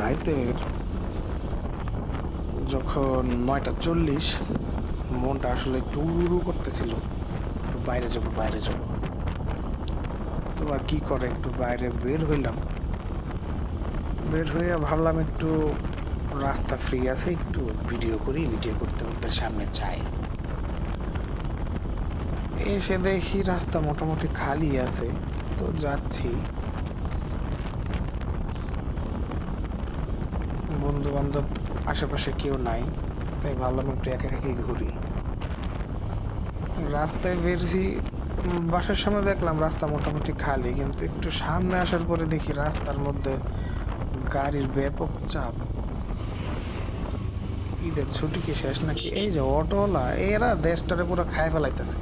রাইতের যখন 9:40 মনটা আসলে একটু উড়ু করতেছিল, একটু বাইরে যাব। তো আর কি করে, একটু বাইরে বের হইলাম। বের হয়ে ভাবলাম একটু রাস্তা ফ্রি আছে, একটু ভিডিও করতে করতে সামনে যাই। এসে দেখি রাস্তা মোটামুটি খালি আছে, তো যাচ্ছি। বন্ধু বান্ধব আশেপাশে কেউ নাই, তাই ভাবলাম একটু একাকি ঘুরি। রাস্তায় বেরছি, বাসার সামনে দেখলাম রাস্তা মোটামুটি খালি, কিন্তু একটু সামনে আসার পরে দেখি রাস্তার মধ্যে গাড়ির ব্যাপক চাপ। ঈদের ছুটি কি শেষ নাকি? এই যে অটোওয়ালা, এরা দেশটারে পুরো খায় ফেলাইতেছে।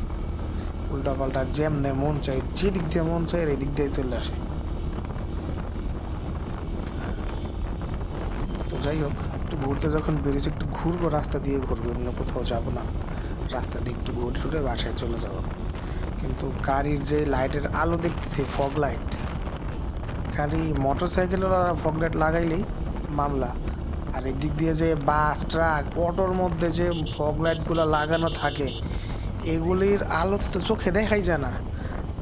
উল্টা পাল্টা যেমনে মন চাই, যেদিক দিয়ে মন চাই এই দিক দিয়ে চলে আসে। তো যাই হোক, একটু ঘুরতে যখন বেরিয়েছি, একটু ঘুরবো, রাস্তা দিয়ে ঘুরবো, অন্য কোথাও যাবো না। রাস্তা দিয়ে একটু ঘুরে টুরে বাসায় চলে যাবো। কিন্তু গাড়ির যে লাইটের আলো দেখতেছি, ফগ লাইট, খালি মোটর সাইকেলের ফগ লাইট লাগাইলেই মামলা। আর এদিক দিয়ে যে বাস, ট্রাক, অটোর মধ্যে যে ফগ লাইটগুলো লাগানো থাকে, এগুলির আলোতে তো চোখে দেখাই যায় না।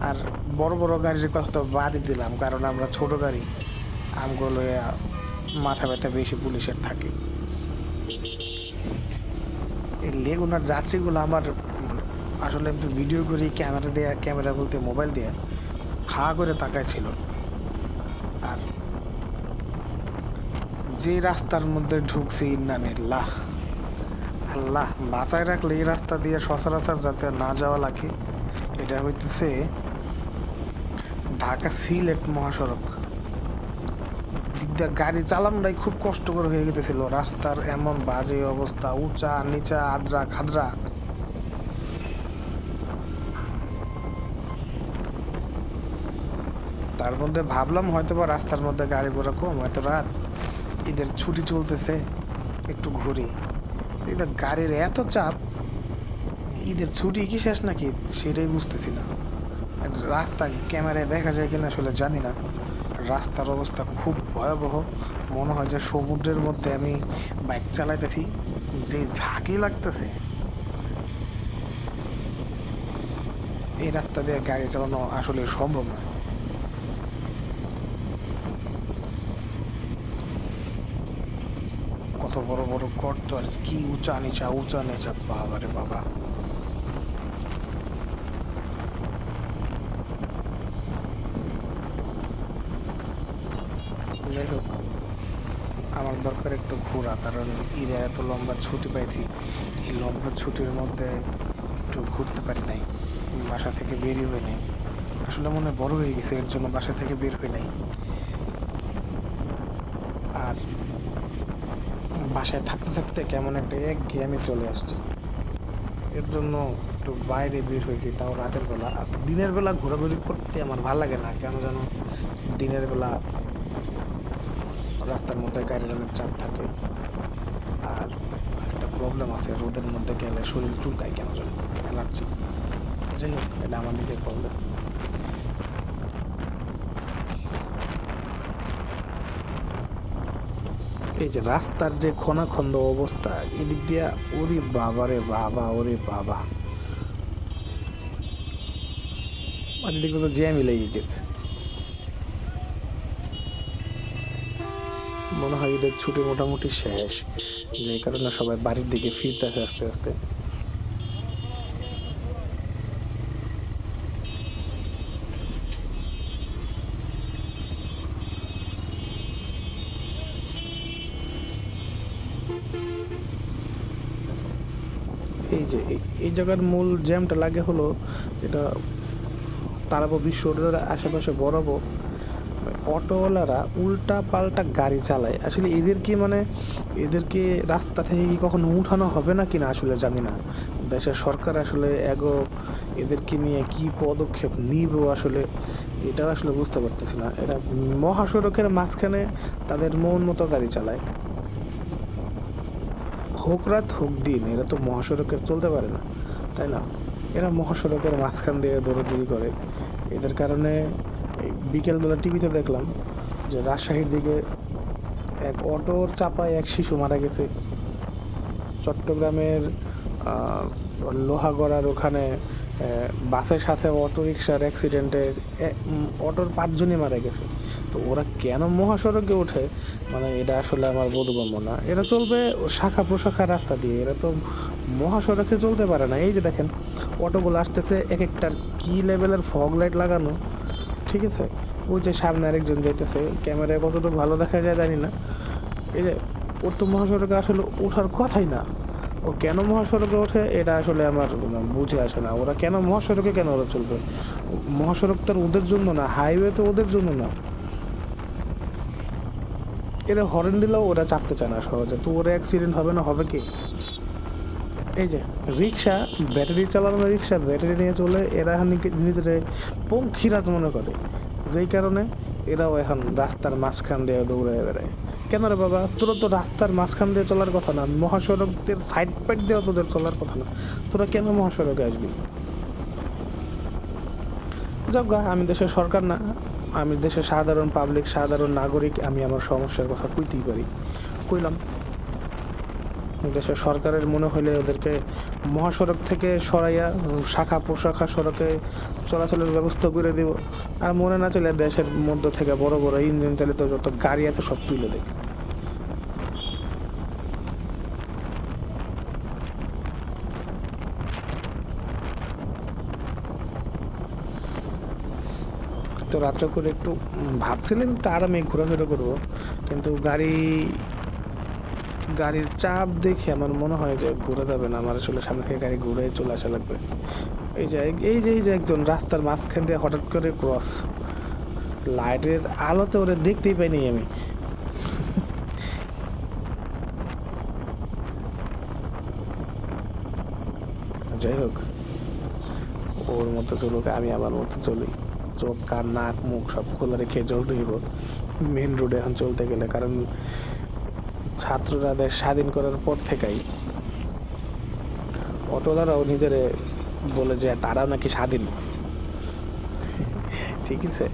আর বড় বড় গাড়ির কথা তো বাদই দিলাম, কারণ আমরা ছোট গাড়ি, আমগুলো মাথা ব্যথা বেশি পুলিশের থাকে। এই লেগুনার যাত্রীগুলো আমার আসলে একটু ভিডিও করি, ক্যামেরা বলতে মোবাইল দিয়ে হা করে তাকায় ছিল। আর যে রাস্তার মধ্যে ঢুকছি, ইন্নানিল্লাহ, আল্লাহ বাঁচায় রাখলে এই রাস্তা দিয়ে সচরাচর যাতে না যাওয়া লাগে। এটা হইতেছে ঢাকা সিলেট মহাসড়ক। দিকটা গাড়ি চালানোটাই খুব কষ্টকর হয়ে গেছিল। রাস্তার এমন বাজে অবস্থা, উঁচা নিচা, আদ্রা খাদ্রা। তার মধ্যে ভাবলাম হয়তো বা রাস্তার মধ্যে গাড়ি ঘোড়া কম, হয়তো রাত, ঈদের ছুটি চলতেছে, একটু ঘুরি। ঈদের গাড়ির এত চাপ, ঈদের ছুটি কি শেষ নাকি সেটাই বুঝতেছি না। রাস্তা ক্যামেরায় দেখা যায় কিনা আসলে জানি না। রাস্তার অবস্থা খুব ভয়াবহ, মনে হয় যে সমুদ্রের মধ্যে আমি বাইক চালাইতেছি, যে ঝাঁকি লাগতেছে। এই রাস্তা দিয়ে গাড়ি চালানো আসলে সম্ভব নয়। কত বড় বড় গর্ত, আর কি উঁচা নিচা, বাবা রে বাবা। যাই হোক, আমার দরকার একটু ঘোরা, কারণ ঈদের এত লম্বা ছুটি পাইছি, এই লম্বা ছুটির মধ্যে একটু ঘুরতে পারি নাই, বাসা থেকে বেরই হই নাই। আসলে মনে বড় হয়ে গেছে, এর জন্য বাসা থেকে বের হই নাই। আর বাসায় থাকতে থাকতে কেমন একটা একঘেয়েমি চলে আসছে, এর জন্য একটু বাইরে বের হয়েছি, তাও রাতের বেলা। আর দিনের বেলা ঘোরাঘুরি করতে আমার ভালো লাগে না কেন যেন। দিনের বেলা রাস্তার মধ্যে গাড়ির অনেক চাপ থাকে, আর একটা প্রবলেম আছে, রোদের মধ্যে গেলে শরীর চুলকায় কেন যেন, অ্যালার্জি। যাই হোক, এটা আমার নিজের প্রবলেম। এই যে রাস্তার যে খনাখন্দ অবস্থা, এদিক দিয়া ওরে বাবা রে বাবা, ওরে বাবা, আর এদিকে তো জ্যামই লেগে গেছে। মনে হয় ঈদের ছুটি মোটামুটি শেষ, যে কারণে সবাই বাড়ির দিকে ফিরতেছে আস্তে আস্তে। এই যে এই জায়গার মূল জ্যামটা লাগে হলো, এটা তারাবো বিশ্ব রোডের আশেপাশে বরাবর অটোওয়ালারা উল্টা পাল্টা গাড়ি চালায়। আসলে এদেরকে রাস্তা থেকে কি কখনো উঠানো হবে না কিনা আসলে জানি না। দেশের সরকার আসলে এদেরকে নিয়ে কি পদক্ষেপ নিব আসলে এটা আসলে বুঝতে পারতেছি না। এরা মহাসড়কের মাঝখানে তাদের মন মতো গাড়ি চালায়, হোক রাত হোক দিন, এরা তো মহাসড়কে চলতে পারে না, তাই না? এরা মহাসড়কের মাঝখান দিয়ে দৌড়াদৌড়ি করে। এদের কারণে বিকেলবেলা টিভিতে দেখলাম যে রাজশাহীর দিকে এক অটোর চাপায় এক শিশু মারা গেছে। চট্টগ্রামের লোহাগড়ার ওখানে বাসের সাথে অটো রিক্সার অ্যাক্সিডেন্টে অটোর 5 জনই মারা গেছে। তো ওরা কেন মহাসড়কে ওঠে, মানে এটা আসলে আমার বোধগম্য না। এরা চলবে শাখা প্রশাখা রাস্তা দিয়ে, এরা তো মহাসড়কে চলতে পারে না। এই যে দেখেন অটোগুলো আসতেছে, এক একটার কি লেভেলের ফগ লাইট লাগানো, ঠিক আছে। ওই যে সামনে আরেকজন যাইতেছে, ক্যামেরায় কতটুকু ভালো দেখা যায় জানি না। এই যে ওর তো মহাসড়কে আসলে ওঠার কথাই না, ও কেন মহাসড়কে ওঠে এটা আসলে আমার বুঝে আসে না। ওরা কেন মহাসড়কে কেন ওরা চলবে? মহাসড়ক তো ওদের জন্য না, হাইওয়ে তো ওদের জন্য না। এরা হরেন দিলেও ওরা চাপতে চায় না সহজে, তো ওরা অ্যাক্সিডেন্ট হবে না, হবে কি? এই যে রিক্সা, ব্যাটারি চালানো রিক্সা, ব্যাটারি নিয়ে চলে, এরা এখন নিজের পঙ্খিরাজ মনে করে, যেই কারণে এরাও এখন রাস্তার মাঝখান দিয়ে দৌড়ে বেড়ায়। কেন রে বাবা, তোরা তো রাস্তার মাঝখান দিয়ে চলার কথা না, মহাসড়কের সাইড পাইড দিয়েও তোদের চলার কথা না, তোরা কেন মহাসড়কে আসবি? যাক গা, আমি দেশের সরকার না, আমি দেশের সাধারণ পাবলিক, সাধারণ নাগরিক, আমি আমার সমস্যার কথা কইতেই পারি, কইলাম। দেশের সরকারের মনে হইলে ওদেরকে মহাসড়ক থেকে সরাইয়া শাখা প্রশাখা সড়কে চলাচলের ব্যবস্থা করে দিব, আর মনে না চলে দেশের মধ্য থেকে বড় বড় ইঞ্জিন চালিত যত গাড়ি আছে সব তুলে দেয়। তো রাত্রে করে একটু ভাবছিলাম একটু আরামে ঘোরাফেরা করবো, কিন্তু গাড়ির চাপ দেখে আমার মনে হয় যে ঘুরে যাবে না, আমার আসলে সামনে থেকে গাড়ি ঘুরে চলে আসা লাগবে। এই যে একজন রাস্তার মাঝখান দিয়ে হঠাৎ করে ক্রস, লাইটের আলোতে ওরে দেখতেই পাইনি আমি। যাই হোক, ওর মতো চলুক, আমি আমার মতো চলি। চোখ কান নাক মুখ সব খোলা রেখে চলতে হইব মেন রোডে এখন চলতে গেলে, কারণ ছাত্ররা দেশ স্বাধীন করার পর থেকেই অটোলারাও নিজের বলে যে তারাও নাকি স্বাধীন, ঠিক আছে।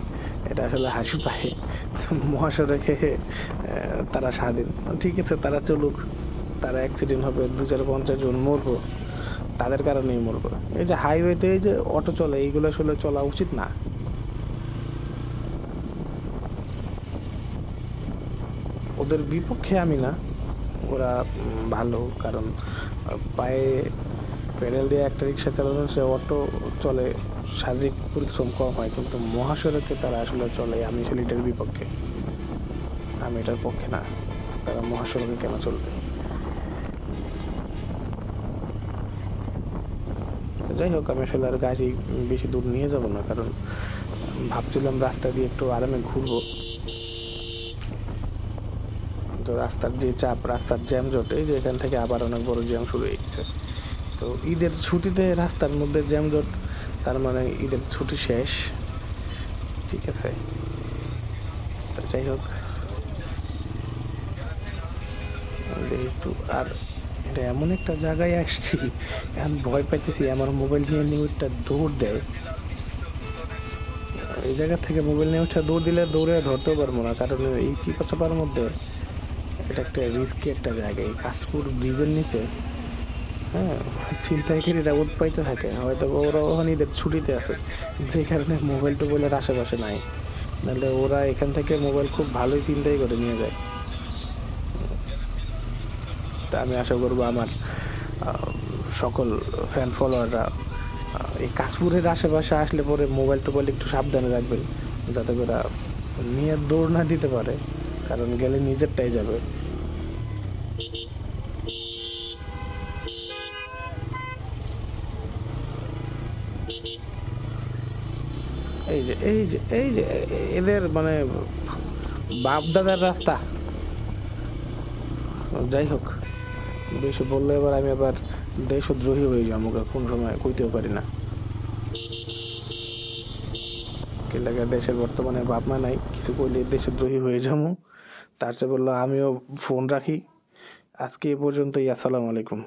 এটা আসলে হাসি পায়। মহাসড়কে তারা স্বাধীন, ঠিক আছে, তারা চলুক, তারা অ্যাক্সিডেন্ট হবে, 250 জন মরবো, তাদের কারণেই মরবো। এই যে হাইওয়েতে এই যে অটো চলে, এইগুলো আসলে চলা উচিত না। ওদের বিপক্ষে আমি না, ওরা ভালো, কারণ পায়ে প্যাডেল দিয়ে একটা রিক্সা চালানো, সে অটো চলে, শারীরিক পরিশ্রম কম হয়, কিন্তু মহাসড়কে তারা আসলে চলে। আমি আসলে এটার বিপক্ষে, আমি এটার পক্ষে না। তারা মহাসড়কে কেন চলবে? যাই হোক, আমি আসলে আর গাড়ি বেশি দূর নিয়ে যাব না, কারণ ভাবছিলাম রাস্তা দিয়ে একটু আরামে ঘুরবো। তো রাস্তার যে চাপ, রাস্তার জ্যামজট, এই যে এখান থেকে আবার অনেক বড় জ্যাম শুরু হয়ে গেছে। তো ঈদের ছুটিতে রাস্তার মধ্যে জ্যামজট, তার মানে ঈদের ছুটি শেষ, ঠিক আছে। তো যাই হোক, একটু আর এটা এমন একটা জায়গায় আসছি, এখন ভয় পাইতেছি আমার মোবাইল নিয়ে নিউজটা দৌড় দেয়। এই জায়গা থেকে মোবাইল নিউজটা দৌড় দিলে দৌড়ে ধরতেও পারবো না, কারণ এই চিপাচাপার মধ্যে এটা একটা রিস্কি একটা জায়গা। এই কাশপুর ব্রিজের নিচে, হ্যাঁ, ছিনতাইকারীরা উৎপাইতে থাকে, হয়তো ওরা ওখানে ঈদের ছুটিতে আছে, যে কারণে মোবাইল টোবাইলের আশেপাশে নাই, নাহলে ওরা এখান থেকে মোবাইল খুব ভালোই চিন্তাই করে নিয়ে যায়। তা আমি আশা করবো আমার সকল ফ্যান ফলোয়াররা এই কাশপুরের আশেপাশে আসলে পরে মোবাইল টোবাইল একটু সাবধানে রাখবেন, যাতে করে নিয়ে দৌড় না দিতে পারে, কারণ গেলে নিজেরটাই যাবে। এই যে এদের মানে বাপ দাদার রাস্তা। যাই হোক, বেশি বললে এবার আমি আবার দেশদ্রোহী হয়ে যাবো, কোন সময় কইতেও পারি না। কি লাগে, দেশের বর্তমানে বাপ মা নাই, কিছু কইলে দেশদ্রোহী হয়ে যাবো। তার চেয়ে বললো আমিও ফোন রাখি। আজকে এ পর্যন্তই, আসসালামু আলাইকুম।